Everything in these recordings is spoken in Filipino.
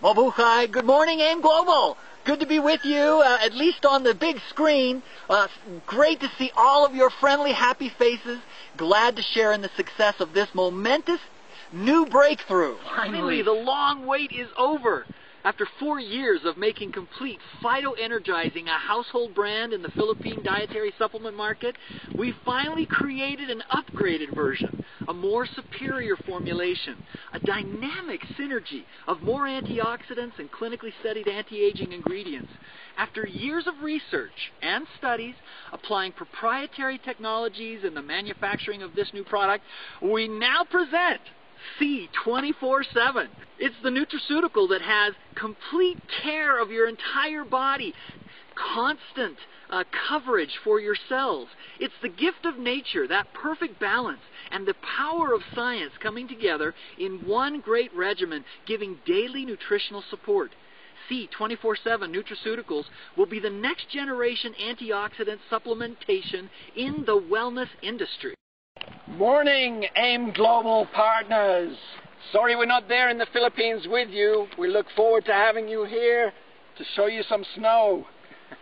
Mabuhay. Good morning, AIM Global. Good to be with you, at least on the big screen. Great to see all of your friendly, happy faces. Glad to share in the success of this momentous new breakthrough. Finally, the long wait is over. After 4 years of making Complete Phyto-Energizing a household brand in the Philippine dietary supplement market, we finally created an upgraded version, a more superior formulation, a dynamic synergy of more antioxidants and clinically studied anti-aging ingredients. After years of research and studies applying proprietary technologies in the manufacturing of this new product, we now present C24/7. It's the nutraceutical that has complete care of your entire body, constant coverage for your cells. It's the gift of nature, that perfect balance, and the power of science coming together in one great regimen, giving daily nutritional support. C24/7 nutraceuticals will be the next generation antioxidant supplementation in the wellness industry. Morning, AIM Global partners. Sorry we're not there in the Philippines with you. We look forward to having you here to show you some snow.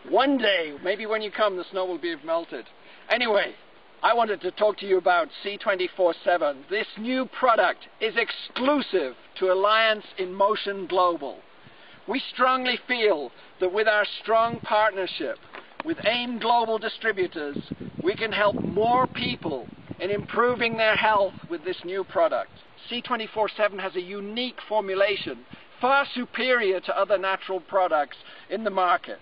One day, maybe when you come, the snow will be melted. Anyway, I wanted to talk to you about C24/7. This new product is exclusive to Alliance in Motion Global. We strongly feel that with our strong partnership with AIM Global Distributors, we can help more people in improving their health with this new product. C24/7 has a unique formulation, far superior to other natural products in the market.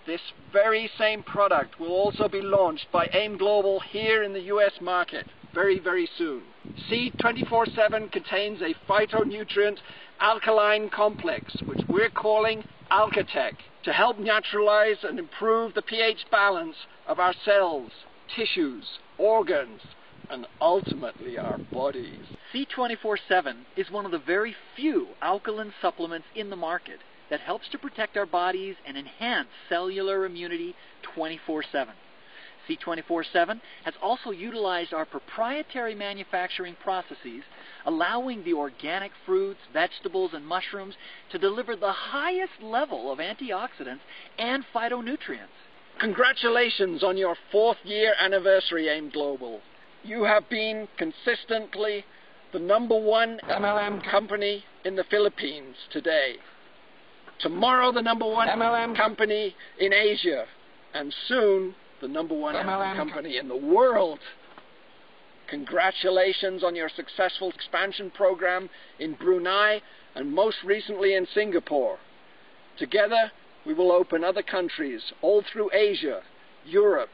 This very same product will also be launched by AIM Global here in the US market very, very soon. C24/7 contains a phytonutrient alkaline complex, which we're calling Alkatech, to help naturalize and improve the pH balance of our cells, tissues, organs, and ultimately our bodies. C24/7 is one of the very few alkaline supplements in the market that helps to protect our bodies and enhance cellular immunity 24/7. C24/7 has also utilized our proprietary manufacturing processes, allowing the organic fruits, vegetables, and mushrooms to deliver the highest level of antioxidants and phytonutrients. Congratulations on your 4th year anniversary, AIM Global. You have been consistently the #1 MLM company in the Philippines today. Tomorrow, the #1 MLM company in Asia. And soon, the #1 MLM company in the world. Congratulations on your successful expansion program in Brunei and most recently in Singapore. Together, we will open other countries all through Asia, Europe,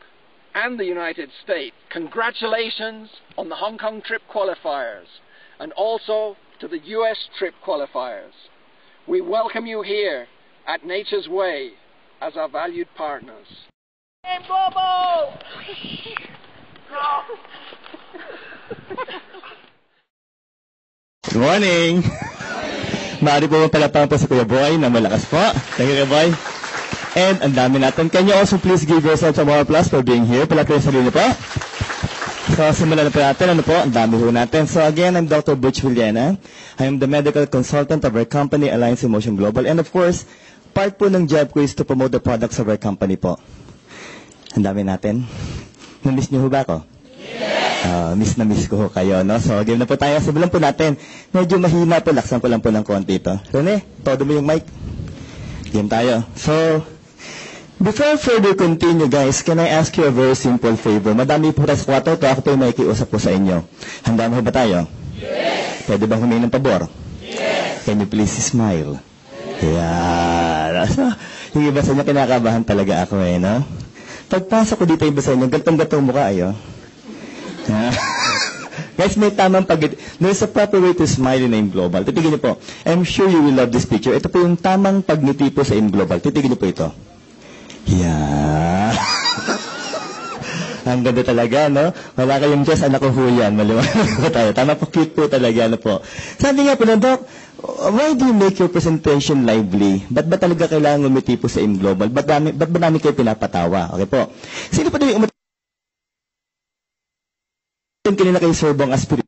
and the United States. Congratulations on the Hong Kong trip qualifiers and also to the US trip qualifiers. We welcome you here at Nature's Way as our valued partners. AIM Global! Good morning! Maaari po mapalapang po si Kuya Boy na malakas po. Thank you, Kuya Boy. And ang dami natin. Can you also please give yourself some more applause for being here? Palapin sa sarili po. So, simulan na po natin. Ano po? Ang dami po natin. So, again, I'm Dr. Butch Villena. I am the medical consultant of our company, Alliance in Motion Global. And of course, part po ng job ko is to promote the products of our company po. Ang dami natin. Na-miss niyo ba ako? Miss na miss ko kayo, no? So, game na po tayo. Simulan po natin. Medyo mahina po. Laksan ko lang po ng konti ito. Rene, todo mo yung mic. Game tayo. So, before further continue, guys, can I ask you a very simple favor? Madami po tayo sa kwarto. Ako po yung makikiusap po sa inyo. Handa mo ba tayo? Yes! Pwede bang humingi ng pabor? Yes! Can you please smile? Yeah. So, yung iba sa inyo, kinakabahan talaga ako no? Pagpasok ko dito yung iba sa inyo, gatong-gatong mukha ayo. Guys, may tamang there's a proper way to smile in AIM Global. Titigin niyo po. I'm sure you will love this picture. Ito po yung tamang pagngiti po sa AIM Global. Titigin niyo po ito. Yeah. Ang ganda talaga, no? Wala kayong Diyos, anak ko ho yan. Maliwanag po tayo. Tama po, cute po talaga, ano po. Sabi nga po na, Doc, why do you make your presentation lively? Ba't ba talaga kailangan umiti po sa AIM Global? Ba't ba namin kayo pinapatawa? Okay po. Sino po yung umiti? Kanina kayo sorbong aspirin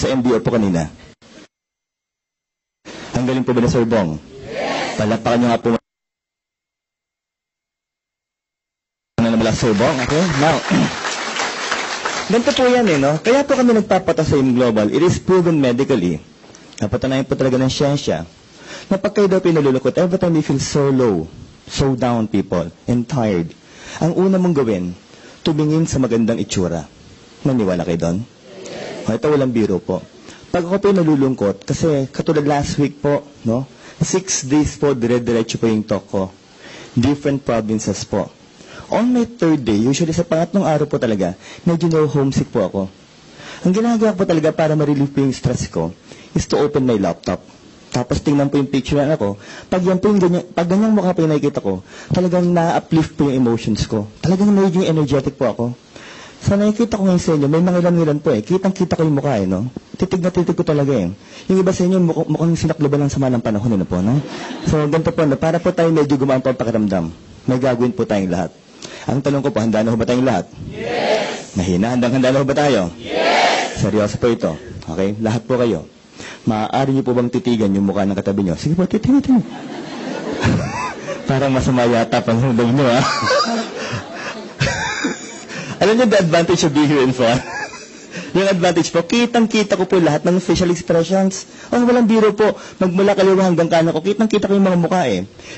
sa MDO po kanina. Ang galing po ba ni Sir Bong? Yes! Palakpakan nyo nga po na Sir Bong. Okay? Now, ganito po yan no? Kaya po kami nagpapata sa AIM Global. It is proven medically. Napatanayan po talaga ng siyensya na pag kayo daw pinalulukot, every time you feel so low, so down people, and tired, ang una mong gawin, tumingin sa magandang itsura. Naniwala kayo doon? Yes. Ito walang biro po. Pag ako po nalulungkot, kasi katulad last week po, no? 6 days po, dire-diretso po yung talk ko. Different provinces po. On my third day, usually sa pangatlong araw po talaga, medyo homesick po ako. Ang ginagawa po talaga para ma-relieve po yung stress ko is to open my laptop. Tapos tingnan po yung picture na ako. Pag yan po yung pag ganyang mukha po yung nakikita ko, talagang na-uplift po yung emotions ko. Talagang medyo energetic po ako. Sa nakikita ko ngayon sa inyo, may mga ilan po Kitang-kita ko yung mukha no? Titig na titig ko talaga Yung iba sa inyo, mukhang sinakloban lang sama ng panahon po, no? So, ganito po, para po tayo medyo gumaan po ang pakiramdam. May gagawin po tayong lahat. Ang tanong ko po, handa na ho ba tayong lahat? Yes! Mahina, handa na ho ba tayo? Yes! Seryoso po ito. Okay? Lahat po kayo. Maaari niyo po bang titigan yung mukha ng katabi niyo? Sige po, titignan. Parang masama yata pang hulog niyo, ha? Alam niyo the advantage of being here in front? Yung advantage po, kitang-kita ko po lahat ng facial expressions. Walang biro po. Magmula kaliwa hanggang kanan ko, kitang-kita ko yung mga mukha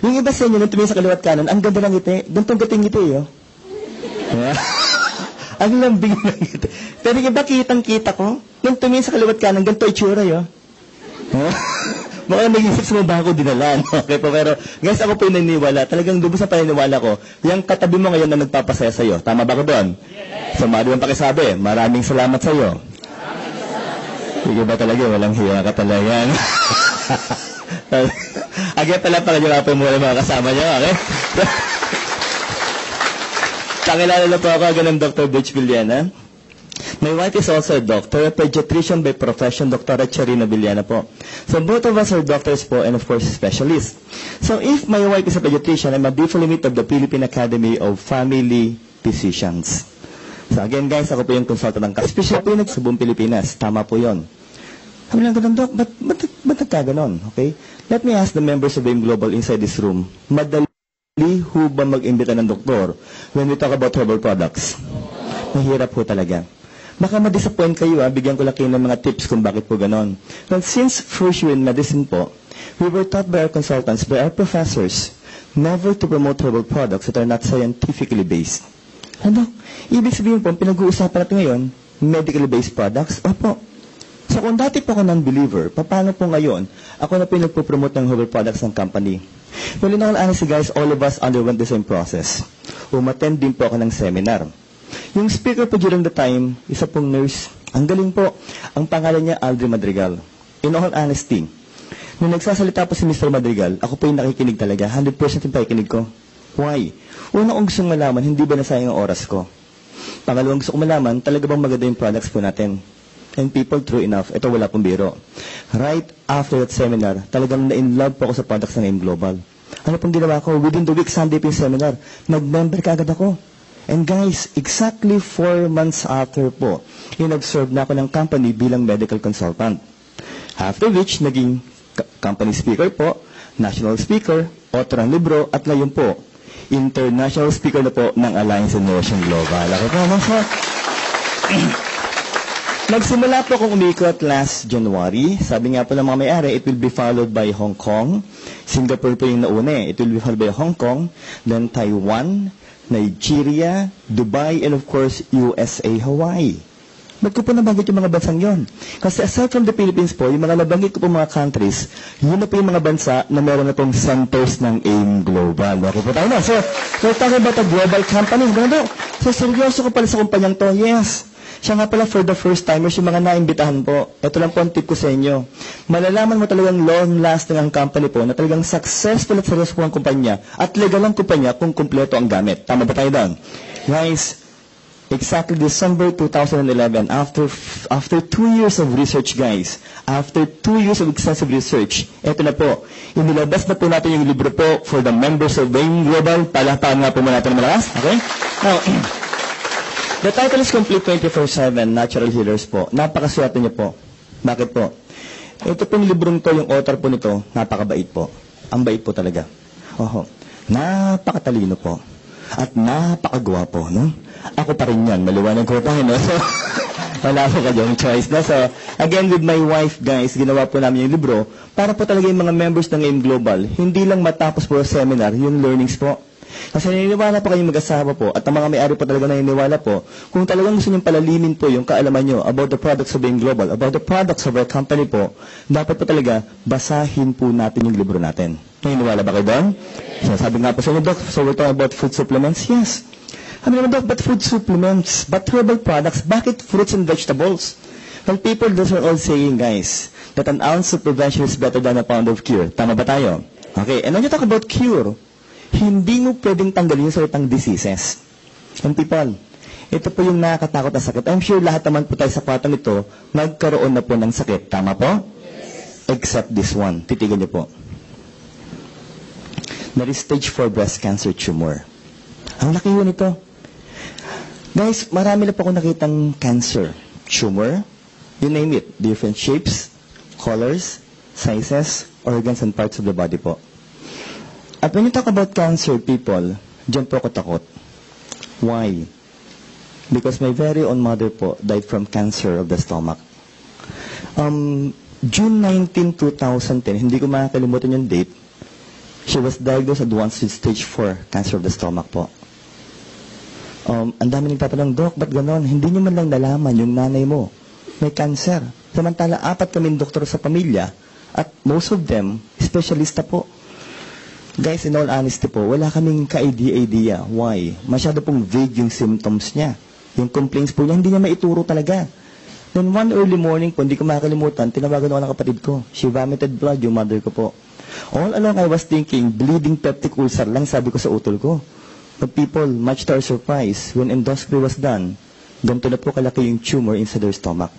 Yung iba sa inyo, nung tumingin sa kaliwa at kanan, ang ganda ng ngiti. Gantong gating ngiti, Ang lambing ng ngiti. Pero yung iba, kitang-kita ko, nung tumingin sa kaliwa at kanan, ganito itsura, Mukhang nag-isip sa mga bako dinalan. Okay po, pero guys, ako po yung naniniwala. Talagang lubos na paniniwala ko. Yung katabi mo ngayon na nagpapasaya sa'yo. Tama ba ko doon? Yes. So, maaari mong pakisabi. Maraming salamat sa'yo. Sige ba talaga? Walang hiya ka talaga. Agad pala nyo nga po muna mga kasama nyo. Okay? Pakilala na po ako ng Dr. Butch Villena. My wife is also a doctor, a pediatrician by profession, Dr. Charina Villena po. So both of us are doctors po and of course specialists. So if my wife is a pediatrician, I'm a definite of the Philippine Academy of Family Physicians. So again guys, ako po yung consultant ng special po yung sa buong Pilipinas. Tama po yun. Sabi lang ganun, Doc, ba't nagkaganon? Okay? Let me ask the members of AIM Global inside this room. Madali ho ba mag-imbita ng doktor when we talk about herbal products? Mahirap po talaga. Baka ma-disappoint kayo, bigyan ko lang kayo ng mga tips kung bakit po ganon. But since first year in medicine po, we were taught by our consultants, by our professors, never to promote herbal products that are not scientifically based. Ano? Ibig sabihin po, pinag-uusapan natin ngayon, medically based products? Opo. So kung dati po ako non-believer, paano po ngayon, ako na po yung nagpo-promote ng herbal products ng company? Well, in all honesty guys, all of us underwent the same process. Umattend din po ako ng seminar. Yung speaker po during the time, isa pong nurse. Ang galing po. Ang pangalan niya, Aldrin Madrigal. In all honesty, nung nagsasalita po si Mr. Madrigal, ako po yung nakikinig talaga. 100% yung pakikinig ko. Why? Una kong gustong malaman, hindi ba nasayang ang oras ko? Pangalawang gusto kong malaman, talaga bang maganda yung products po natin? And people, true enough, ito wala pong biro. Right after that seminar, talagang na-in-love po ako sa products ng AIM Global. Ano pong ginawa ko? Within the week, Sunday po yung seminar, nag-member ka agad ako. And guys, exactly 4 months after po, in-observe na ako ng company bilang medical consultant. After which, naging company speaker po, national speaker, author ng libro, at ngayon po, international speaker na po ng Alliance Innovation Global. Ako po, nagsimula po akong umikot last January. Sabi nga po ng mga may-ari, it will be followed by Hong Kong. Singapore po yung nauna. It will be followed by Hong Kong, then Taiwan, Nigeria, Dubai, and of course, USA, Hawaii. Ba't ko po nabanggit yung mga bansang yon? Kasi aside from the Philippines po, yung mga nabanggit ko po mga countries, yun na po yung mga bansa na meron na pong centers ng AIM Global. Okay po tayo na. So, we're talking about a global company. So, seryoso ko pala sa kumpanyang to. Yes. Siya nga pala for the first timers, yung mga naimbitahan po. Ito lang po ang tip ko sa inyo. Malalaman mo talagang long-lasting ang company po na talagang successful at seryoso po ang kumpanya at legal ang kumpanya kung kumpleto ang gamit. Tama ba tayo doon? Guys, exactly December 2011, after 2 years of research, guys, after 2 years of extensive research, ito na po, inilabas na po natin yung libro po for the members of AIM Global. Palakpakan nga po muna natin malakas. Okay? Now, the title is Complete 24/7 Natural Healers po. Napakaswerte niyo po. Bakit po? Ito pong librong to, yung author po nito, napakabait po. Ang bait po talaga. Oho. Napakatalino po. At napakagwapo, no? Ako pa rin yan. Maliwanag ko tayo, no? So, wala po kayong choice, no? So, again, with my wife, guys, ginawa po namin yung libro para po talaga yung mga members ng AIM Global, hindi lang matapos po seminar, yung learnings po. Kasi naniniwala po kayong mag-asawa po at ang mga may-ari po talaga naniniwala po kung talagang gusto niyong palalimin po yung kaalaman nyo about the products of AIM Global, about the products of our company po, dapat po talaga basahin po natin yung libro natin. Naniniwala ba kayo doon? So, sabi nga po sa inyo, Doc, so we're talking about food supplements? Yes. Sabi naman, Doc, but food supplements, but herbal products, bakit fruits and vegetables? Well, people, those are all saying, guys, that an ounce of prevention is better than a pound of cure. Tama ba tayo? Okay, and when you talk about cure, hindi mo pwedeng tanggalin yung salitang diseases. And people, ito po yung nakakatakot na sakit. I'm sure lahat naman po tayo sa kwartong ito, nagkaroon na po ng sakit. Tama po? Yes. Except this one. Titigan niyo po. There is stage 4 breast cancer tumor. Ang laki yun ito. Guys, marami na po akong nakitang cancer tumor. You name it. Different shapes, colors, sizes, organs, and parts of the body po. At when you talk about cancer, people, dyan po ako takot. Why? Because my very own mother po died from cancer of the stomach. June 19, 2010, hindi ko makakalimutan yung date, she was diagnosed advanced with stage 4 cancer of the stomach po. Ang dami nagtatanong, Doc, ba't ganon? Hindi nyo man lang nalaman yung nanay mo may cancer. Samantala, 4 kaming doktor sa pamilya at most of them, specialista po. Guys, in all honesty po, wala kaming ka-idea. Why? Masyado pong vague yung symptoms niya. Yung complaints po niya, hindi niya maituro talaga. Then one early morning po, hindi ko makakalimutan, tinawagan ako ng kapatid ko. She vomited blood, yung mother ko po. All along I was thinking, bleeding peptic ulcer lang, sabi ko sa utol ko. But people, much to our surprise, when endoscopy was done, ganito na po kalaki yung tumor inside her stomach.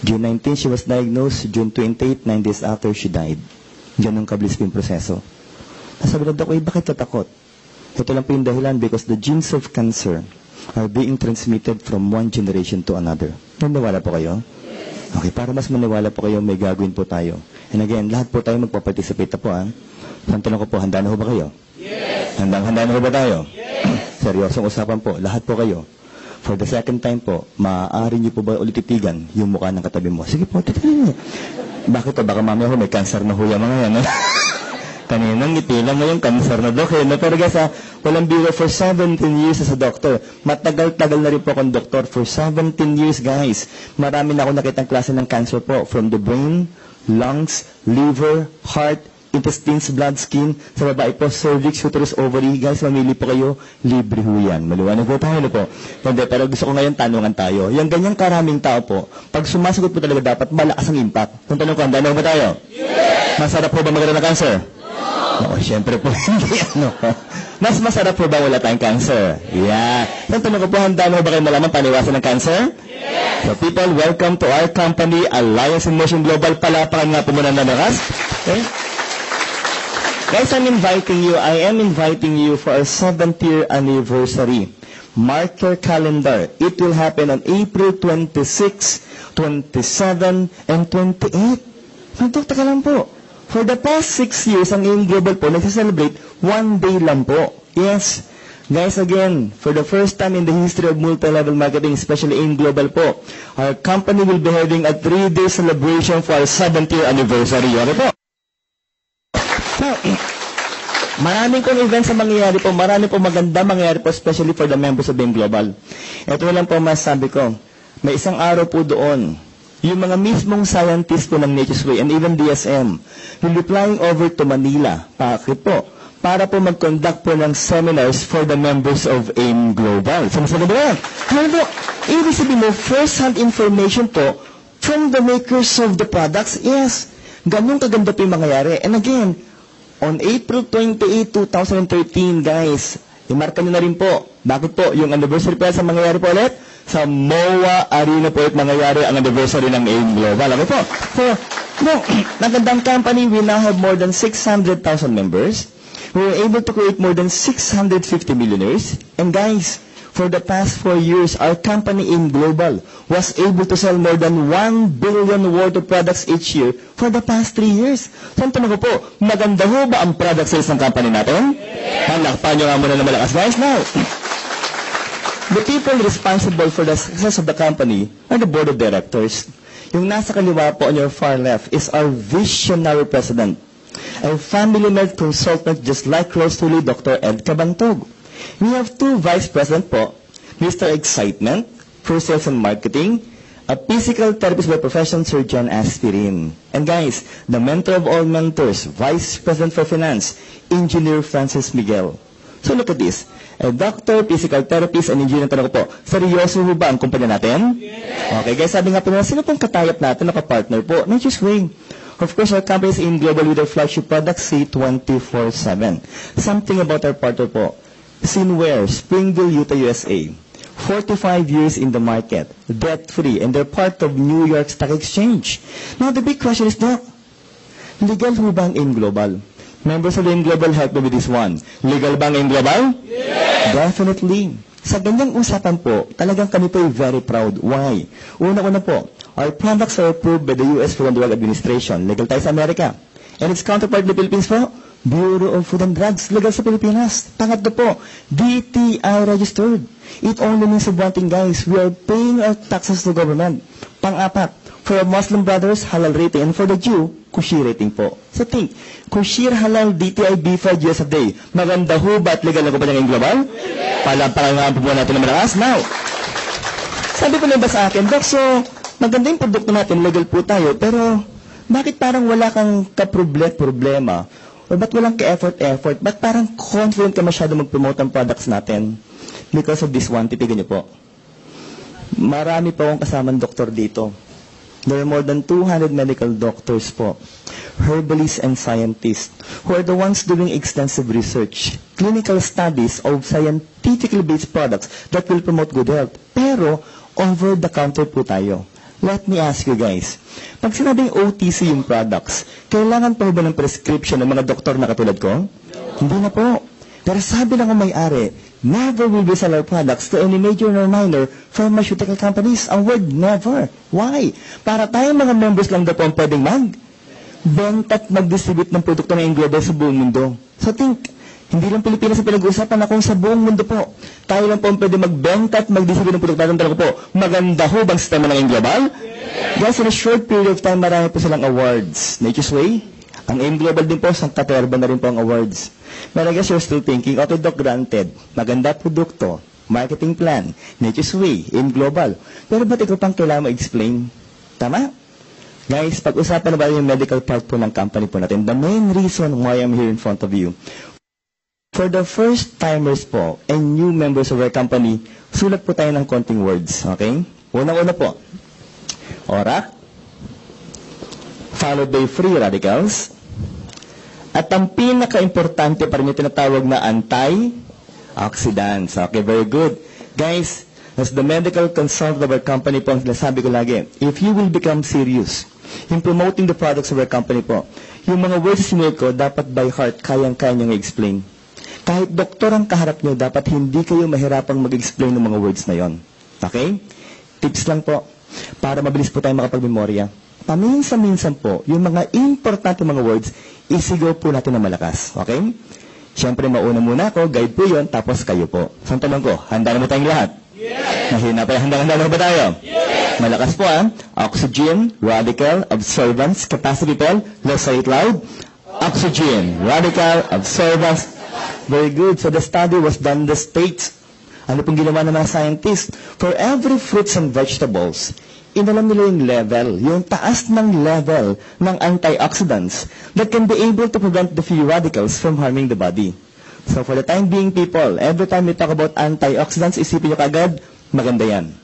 June 19, she was diagnosed. June 28, 9 days after, she died. Ganun kabilis po yung proseso. Sabi na, Doc, bakit tatakot? Ito lang po yung dahilan because the genes of cancer are being transmitted from one generation to another. Maniwala po kayo? Okay, para mas maniwala po kayo, may gagawin po tayo. And again, lahat po tayo magpaparticipate na po, ha? Ang tanong ko po, handa na ho ba kayo? Yes! Handa na ho ba tayo? Yes! Seryosong usapan po, lahat po kayo. For the second time po, maaari niyo po ba ulit titigan yung mukha ng katabi mo? Sige po, titigan niyo. Bakit po? Baka mamaya ho, may cancer na ho yung mga yan, Kaninang ngiti lang ngayong cancer na, Doc. Pero guys, walang biro for 17 years as a doctor. Matagal-tagal na rin po akong doktor. For 17 years, guys. Marami na ako nakitang klase ng cancer po. From the brain, lungs, liver, heart, intestines, blood, skin. Sa babae po, cervix, uterus, ovary. Guys, mamili po kayo. Libre ho yan. Maliwanag po tayo po. Pero gusto ko ngayon tanungan tayo. Yung ganyang karaming tao po, pag sumasagot po talaga dapat malakas ang impact. Kung tanong ko, handa na ba tayo? Yes! Masarap po ba magkaroon ng cancer? Oo, syempre po hindi. Mas masarap po ba wala tayong cancer? Yeah. So, tanong ko po, handa na ba kayo malaman paniwasan ng cancer? Yes! So, people, welcome to our company, Alliance in Motion Global. Palapakan nga po muna na nakas. Okay? Guys, I am inviting you for our 7th year anniversary. Mark your calendar. It will happen on April 26, 27, and 28. Nagdokta ka lang po. For the past 6 years, ang AIM Global po, nagsiselebrate 1 day lang po. Yes. Guys, again, for the first time in the history of multi-level marketing, especially AIM Global po, our company will be having a 3-day celebration for our 7th year anniversary. Okay po? So, maraming pong events ang mangyayari po. Maraming pong maganda mangyayari po, especially for the members of AIM Global. Ito lang po masasabi ko. May isang araw po doon, yung mga mismong scientists po ng Nature's Way and even DSM will be flying over to Manila. Bakit po? Para po mag-conduct po ng seminars for the members of AIM Global. Samasabi ba yan? Ano? Ibig sabihin mo, first-hand information po from the makers of the products. Yes. Ganun kaganda po yung mangyayari. And again, on April 28, 2013, guys, imarka nyo na rin po. Bakit po? Yung anniversary pa sa mangyayari po ulit? Sa MOA Arena po at mangyayari ang anniversary ng AIM Global. Alam po? So, nagandang company, we now have more than 600,000 members. We were able to create more than 650 millionaires. And guys, For the past 4 years, our company AIM Global was able to sell more than 1 billion worth of products each year for the past 3 years. So, ang tanong ko po, maganda ho ba ang product sales ng company natin? Halakpan nyo nga muna na malakas, guys. Now, the people responsible for the success of the company are the board of directors. Yung nasa kaliwa po on your far left is our visionary president, a family-led consultant just like close to Dr. Ed Cabantog. We have 2 vice president po, Mr. Excitement for sales and marketing, a physical therapist by profession, Sir John Aspirin. And guys, the mentor of all mentors, vice president for finance, Engineer Francis Miguel. So look at this. A doctor, physical therapist, and engineer. Tanong ko po, seryoso ho ba ang kumpanya natin? Yes. Okay guys, sabi nga po na, sino pong katayap natin na kapartner po? No, just wait. Of course, our company is AIM Global with our flagship product, C24/7. Something about our partner po. Sinware, Springville, Utah, USA. 45 years in the market, debt-free, and they're part of New York Stock Exchange. Now, the big question is, Doc, legal ho ba ang AIM Global? Members of AIM Global, help me with this one. Legal ba ang AIM Global? Yes! Definitely. Sa ganyang usapan po, talagang kami po ay very proud. Why? Una-una po, our products are approved by the U.S. Food and Drug Administration. Legal tayo sa Amerika. And its counterpart in the Philippines po, Bureau of Food and Drugs. Legal sa Pilipinas. Pangatlo po, DTI registered. It only means of one thing, guys. We are paying our taxes to government. Pang-apat, for our Muslim brothers, halal rating. And for the Jew, Kushi rating po. So think, Kushir halal DTI B5 US a day. Maganda ho ba at legal na kumpanya ng global? Palampakan nga ang pupuan natin ng malakas. Now, sabi ko lang ba sa akin, Doc, so maganda yung produkto natin, legal po tayo, pero bakit parang wala kang problema? O ba't walang ka-effort? Ba't parang confident ka masyado mag-promote ang products natin? Because of this one, titigan niyo po. Marami po akong kasamang doktor dito. There are more than 200 medical doctors po, herbalists and scientists, who are the ones doing extensive research, clinical studies of scientifically based products that will promote good health. Pero, over-the-counter po tayo. Let me ask you guys, pag sinabing OTC yung products, kailangan pa ba ng prescription ng mga doktor na katulad ko? Hindi na po. Pero sabi lang ang may-ari, never will we sell our products to any major or minor pharmaceutical companies. Ang word never. Why? Para tayong mga members lang daw po ang pwedeng benta at mag-distribute ng produkto ng global sa buong mundo. So think, hindi lang Pilipinas ang pinag-uusapan na kung sa buong mundo po, tayo lang po ang pwede magbenta at mag-distribute ng produkto natin. Talaga po, maganda ho bang sistema ng global? Yes. Guys, in a short period of time, marami po silang awards. Nature's Way, ang AIM Global din po, Santa Terba na rin po ang awards. But I guess you're still thinking, okay, Doc, granted, maganda produkto, marketing plan, Nature's Way, AIM Global. Pero ba't ikaw pang kailangan ma-explain? Tama? Guys, pag-usapan na ba yung medical part po ng company po natin? The main reason why I'm here in front of you, for the first timers po and new members of our company, sulat po tayo ng konting words, okay? Unang-una po, ORAC, followed by free radicals, at ang pinaka-importante pa rin yung tinatawag na antioxidants. Okay, very good. Guys, as the medical consultant of our company po, ang sinasabi ko lagi, if you will become serious in promoting the products of our company po, yung mga words na sinulat ko, dapat by heart, kayang-kaya nyo i-explain. Kahit doktor ang kaharap nyo, dapat hindi kayo mahirapang mag-explain ng mga words na yon. Okay? Tips lang po, para mabilis po tayo makapag-memorya. Paminsan-minsan po, yung mga importante mga words, isigaw po natin na malakas. Okay? Siyempre, mauna muna ako, guide po yun, tapos kayo po. So, ang tanong ko, handa na mo tayong lahat? Yes! Mahina pa, handa na ba tayo? Yes! Malakas po oxygen, radical, absorbance, capacity po. Let's say it loud. Oxygen, radical, absorbance. Very good. So the study was done in the States. Ano pong ginawa ng mga scientists? For every fruits and vegetables, inalam nila yung level, yung taas ng level ng antioxidants that can be able to prevent the free radicals from harming the body. So for the time being, people, every time we talk about antioxidants, isipin nyo kagad, maganda yan.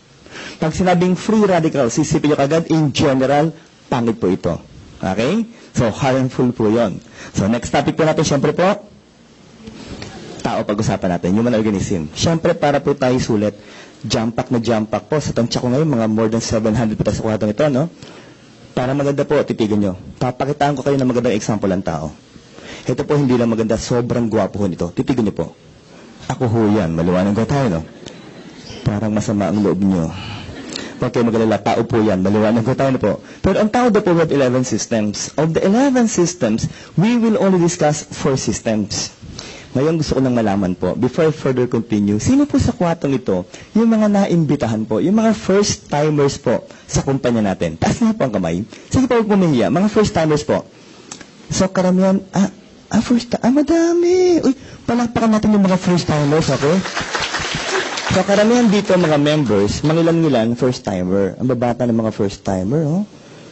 Pag sinabing free radicals, isipin nyo kagad, in general, pangit po ito. Okay? So harmful po yon. So next topic po natin, syempre po, tao pag-usapan natin, human organism. Syempre, para po tayo sulit, jump pack po. Sa tansya ko ngayon, mga more than 700 po tayo sa kuhatong ito, no? Para maganda po, titigan nyo. Papakitaan ko kayo ng magandang example ng tao. Ito po, hindi lang maganda, sobrang gwapo ho nito. Titigan nyo po. Ako ho yan, maliwanag ko tayo, no? Parang masama ang loob nyo. Huwag kayo mag-alala, tao po yan. Maliwanag ko tayo na po. Pero ang tao daw po, we have 11 systems. Of the 11 systems, we will only discuss 4 systems. Ngayon gusto ko nang malaman po, before I further continue, sino po sa kwatong ito, yung mga naimbitahan po, yung mga first-timers po sa kumpanya natin? Taas na po ang kamay. Sige po, huwag pumihiya. Mga first-timers po. So, karamihan, madami. Uy, palakpakan natin yung mga first-timers, okay? So, karamihan dito, mga members, mangilan-ngilan, first-timer. Ang babata ng mga first-timer, oh.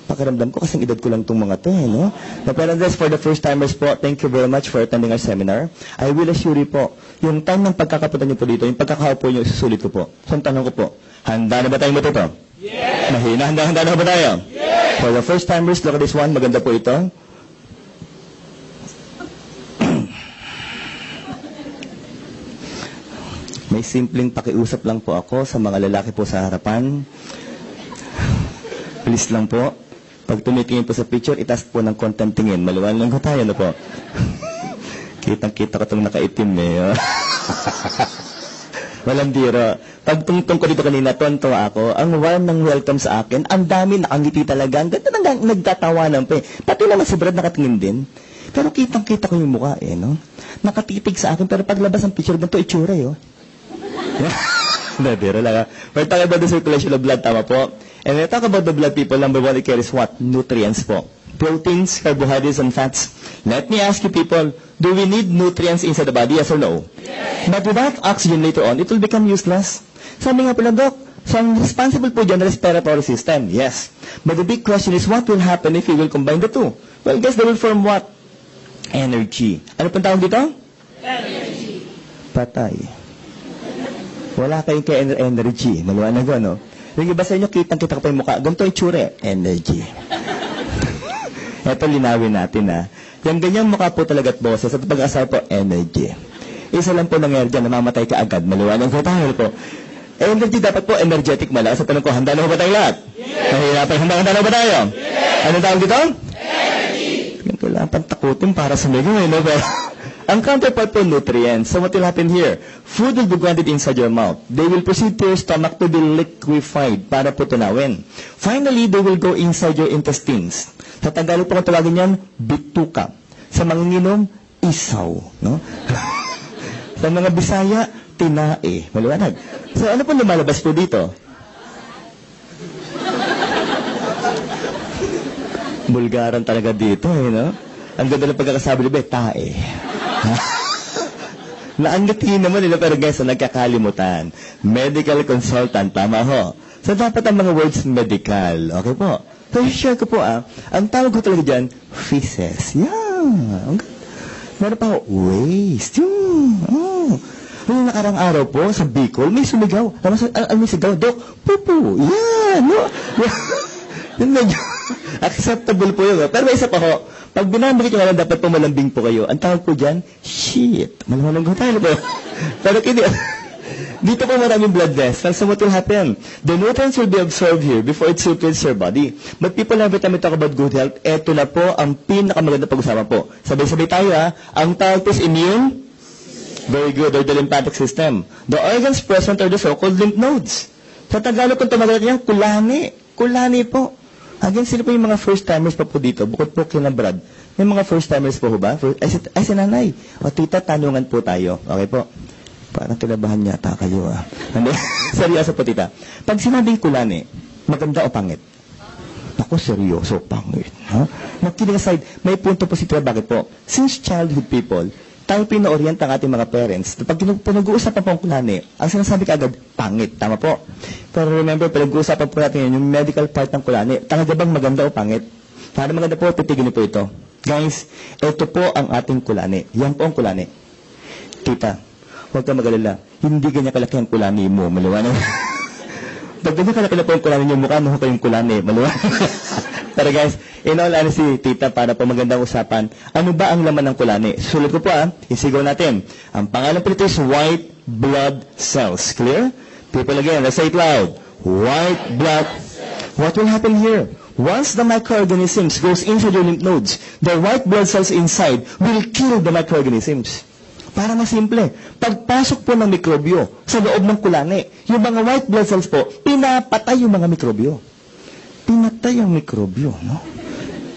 Pakiramdam ko, kasing edad ko lang itong mga to, no? Pero this, for the first-timers po, thank you very much for attending our seminar. I will assure you po, yung time ng pagkakapunta niyo po dito, yung pagkakaupo niyo, isusulit ko po. So, ang tanong ko po, handa na ba tayong matuto? Yes! Mahina, handa na ba tayo? Yes! For the first-timers, look at this one, maganda po ito. May simpleng pakiusap lang po ako sa mga lalaki po sa harapan. Please lang po. Pag tumitingin po sa picture, itaas po ng konting tingin. Maliwanag ko tayo na po. Kitang-kita ko itong nakaitim eh. Walang biro. Pag tungtong ko dito kanina, tonto ako. Ang warm ng welcome sa akin. Ang dami nakangiti talaga. Ang ganda nang nagtatawanan pa eh. Pati naman si Brad nakatingin din. Pero kitang-kita ko yung mukha eh, no? Nakatitig sa akin. Pero paglabas ng picture, ganito itsura eh, oh. Biro lang, ha? We're talking about the circulation of blood, tama po? And when we talk about the blood, people, number one, it carries what? Nutrients po. Proteins, carbohydrates, and fats. Let me ask you, people, do we need nutrients inside the body, yes or no? Yes. But without oxygen later on, it will become useless. Sabi nga pala, Doc, so ang responsible po dyan, respiratory system. Yes. But the big question is, what will happen if we will combine the two? Well, guess they will form what? Energy. Ano pang tawag dito? Energy. Patay. Wala kayong energy. Maliwanag ko, no? Yung iba sa inyo, kitang-kita ko pa yung mukha. Ganito yung tsure. Energy. Ito, linawin natin, ha. Yung ganyang mukha po talaga at boses at pag-asal po, energy. Isa lang po ng energy, namamatay ka agad. Maliwanag ko tayo po. Energy dapat po energetic malakas. Sa tanong ko, handa na ba tayo lahat? Yes! Nahihirapan, handa na ba tayo? Yes! Anong tawag dito? Energy! Ganito lang, pantakutin para sa mga, no? Ang counterpart po, nutrients. So what will happen here? Food will be granted inside your mouth. They will proceed to your stomach to be liquefied para po tunawin. Finally, they will go inside your intestines. Sa Tagalog po kung tawagin yan, bituka. Sa manginginom, isaw. No? Sa mga Bisaya, tinae. Maliwanag. So ano po lumalabas po dito? Bulgaran talaga dito, eh, no? Ang ganda ng pagkakasabi nila, tae. Naanggatiin naman nila, pero guys, nagkakalimutan. Medical consultant, tama ho. So, dapat ang mga words medical. Okay po. So, share ko po, ang tawag ko talaga dyan, feces. Yeah. Meron pa ho, waste. Noong nakarang araw po, sa Bicol, may sumigaw. May sigaw, Dok, pupu. Yeah, no? Yun medyo acceptable po yun. Pero may isa pa ho. Pag binabalik nyo lang, dapat pumalambing po kayo. Ang tawag po dyan, shit. Malamang ko tayo po. Pero dito po maraming blood vessels. So what will happen? The nutrients will be absorbed here before it circulates your body. But people, every time we talk about good health, eto na po ang pinakamaganda pag-usapan po. Sabay-sabay tayo, ha? Ang tawag po is immune. Very good. Or the lymphatic system. The organs present are the so-called lymph nodes. Sa Tagalog, kung tumagal niya, kulani. Kulani po. Again, sino po yung mga first-timers pa po dito? Bukod po kina Brad. May mga first-timers po ba? Ay, si nanay. O, tita, tanungan po tayo. Okay po? Parang kilabahan yata kayo, Seryoso po, tita. Pag sinabing kulani, maganda o pangit? Ako, seryoso, pangit. Kidding aside, may punto po si tita. Bakit po? Since childhood people, tayo pina-orient ang ating mga parents. Pag nag-uusapan po ang kulani, ang sinasabi ka agad, pangit. Tama po. Pero remember, pag nag-uusapan po natin yun, yung medical part ng kulani, talaga bang maganda o pangit? Para maganda po, titigin niyo po ito. Guys, ito po ang ating kulani. Yan po ang kulani. Tita, huwag ka mag-alala. Hindi ganyan kalaki ang kulani mo. Maliwanag. Pag ganyan kalaki po ang kulani niyo, mukha mo kayong kulani. Maliwanag. Pero guys, in all honesty, tita, para po magandang usapan, ano ba ang laman ng kulani? Susulit ko po, isigaw natin. Ang pangalan po ito is white blood cells. Clear? People again, let's say it loud. White blood. What will happen here? Once the microorganisms goes inside your lymph nodes, the white blood cells inside will kill the microorganisms. Para mas simple, pagpasok po ng mikrobyo sa loob ng kulani, yung mga white blood cells po, pinapatay yung mga mikrobyo. Pinatay ang mikrobyo, no?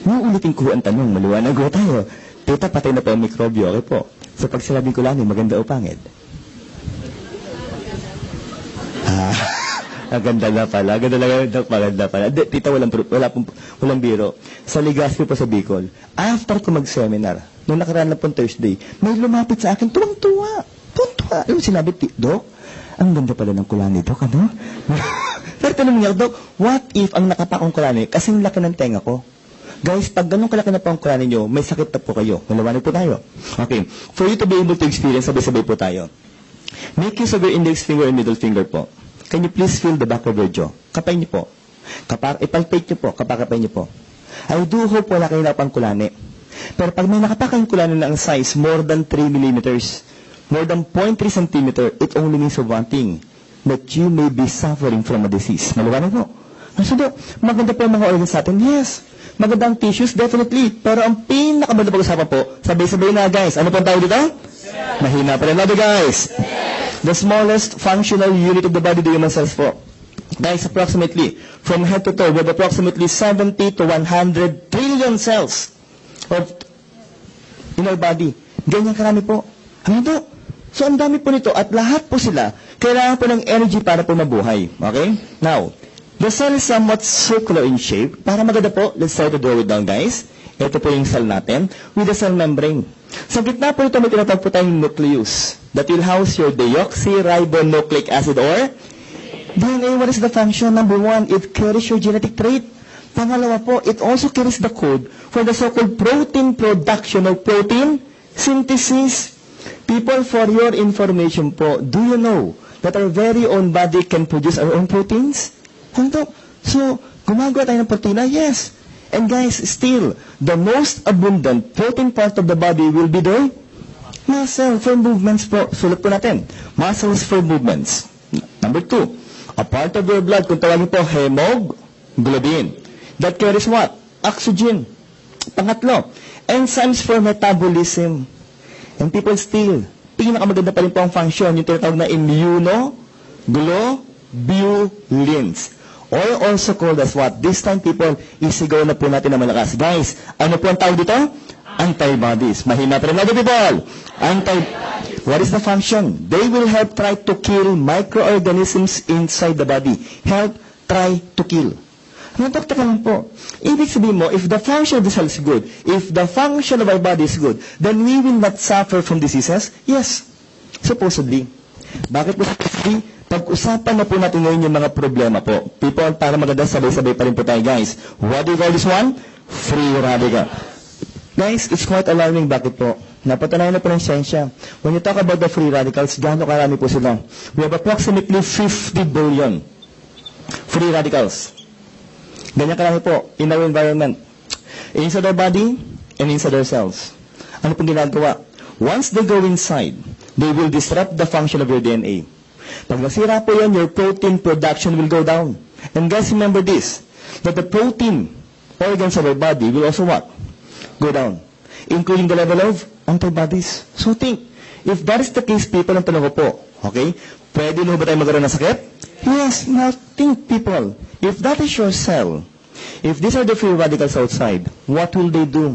Uulitin ko ang tanong, maliwanag ko tayo. Tita, patay na po ang mikrobyo, okay po. So pag sinabing kulani, maganda o pangit? Maganda na pala. Maganda pala. Tita, walang biro. Sa Legazpi po sa Bicol, after ko mag-seminar, noong nakaraan na po Thursday, may lumapit sa akin, tuwang-tuwa. Tuwang-tuwa. Yung sinabi, Dok, ang ganda pala ng kulani, Dok, ano? Pero tanong niya, Dok, what if ang nakapakong kulani, kasing laki ng tenga ko? Guys, pag ganun kalaki na po ang kulani nyo, may sakit na po kayo. Nalawanan po tayo. Okay. For you to be able to experience, sabay-sabay po tayo. Make use of your index finger and middle finger po. Can you please feel the back of your jaw? Kapay niyo po. Ipalpate niyo po. Kapakapay niyo po. I do hope wala kayo na pang kulani. Pero pag may nakapakang kulani na ang size more than 3 millimeters, more than 0.3 centimeter, it only means of one thing, that you may be suffering from a disease. Maliwanag po. So, maganda po ang mga organs natin. Yes. Maganda ang tissues, definitely. Pero ang pinakamaganda pag-usapan po, sabay-sabay na guys. Ano po ang tawag dito? Mahina pa rin. Love you guys. The smallest functional unit of the body, the human cells po. Guys, approximately, from head to toe, we have approximately 70 to 100 trillion cells in our body. Ganyan karami po. Ano to? So, ang dami po nito. At lahat po sila, kailangan po ng energy para po mabuhay. Okay? Now, the cell is somewhat circular in shape. Para maganda po, let's try to draw it down, guys. Ito po yung cell natin with the cell membrane. Sa gitna po ito, may tinatawag po tayong nucleus that will house your deoxyribonucleic acid or DNA. What is the function? Number 1, it carries your genetic trait. Pangalawa po, it also carries the code for the so-called protein production or protein synthesis. People, for your information po, do you know that our very own body can produce our own proteins? So, gumagawa tayo ng proteina? Yes. And guys, still, the most abundant protein part of the body will be the muscle for movements po. Sulat po natin. Muscles for movements. Number 2, a part of your blood, kung tawagin po, hemoglobin. That carries what? Oxygen. Pangatlo, enzymes for metabolism. And people still, pinakamaganda pa rin po ang function, yung tinatawag na immunoglobulins. Or also called as what? This time, people, isigaw na po natin na malakas. Guys, ano po ang tawag dito? Antibodies. Mahina pa rin na people. What is the function? They will help try to kill microorganisms inside the body. Help try to kill. Doktor ka lang po. Ibig sabihin mo, if the function of the cell is good, if the function of our body is good, then we will not suffer from diseases? Yes. Supposedly. Bakit po supposedly? Pag-usapan na po natin ngayon yung mga problema po. People, para maganda, sabay-sabay pa rin po tayo, guys. What do you call this one? Free radical. Guys, it's quite alarming. Bakit po? Napatunayan na po ng siyensya. When you talk about the free radicals, gaano karami po sila? We have approximately 50 billion free radicals. Ganyan karami po in our environment. Inside our body and inside our cells. Ano pong ginagawa? Once they go inside, they will disrupt the function of your DNA. Pag nasira po yan, your protein production will go down. And guys, remember this, that the protein organs of our body will also what? Go down. Including the level of antibodies. So think, if that is the case, people, ang tanong ko po, okay, pwede na ba tayo magkaroon ng sakit? Yes, now think, people, if that is your cell, if these are the free radicals outside, what will they do?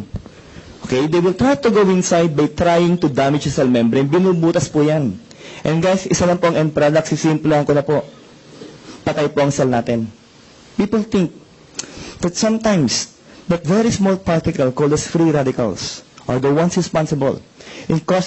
Okay, they will try to go inside by trying to damage the cell membrane. Binubutas po yan. And guys, isa lang po ang end product, sisimplahan ko na po. Patay po ang cell natin. People think that sometimes that very small particle called as free radicals are the ones responsible in causing